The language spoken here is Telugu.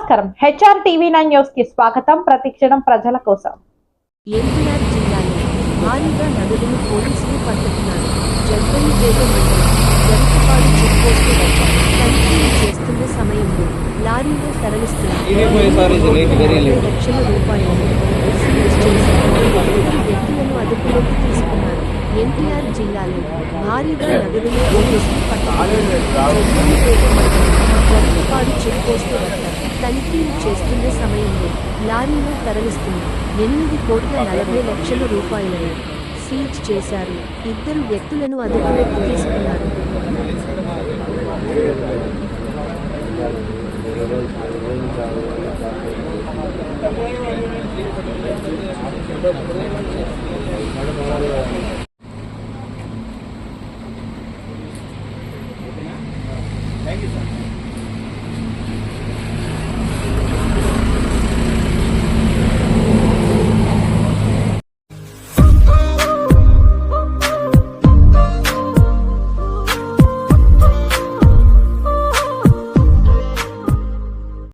నమస్కారం హెచ్ఆర్ టీవీ9 న్యూస్ కి స్వాగతం. ప్రతిక్షణం ప్రజల కోసం. ఎన్టీఆర్ జిల్లాలో భారీగా నగదును పోలీసులు పట్టుకున్నారు. జగ్గయ్యపేట మండలం గరికపాడు చెక్పోస్టు వద్ద తనిఖీలు చేస్తున్న సమయంలో లారీలో తరలిస్తున్న 40 లక్షల రూపాయలను సీజ్ చేశారు. వ్యక్తులను అదుపులోకి తీసుకున్నారు. ఎన్టీఆర్ జిల్లాలో భారీగా నగదును పోలీసులు పట్టుకున్నారు. జగ్గయ్యపేట మండలం గరికపాడు చెక్పోస్టు వద్ద తనిఖీలు చేస్తున్న సమయంలో లారీలో తరలిస్తున్న 8,40 లక్షల రూపాయలను సీజ్ చేశారు. 2 వ్యక్తులను అదుపులోకి తీసుకున్నారు. Thank you, sir.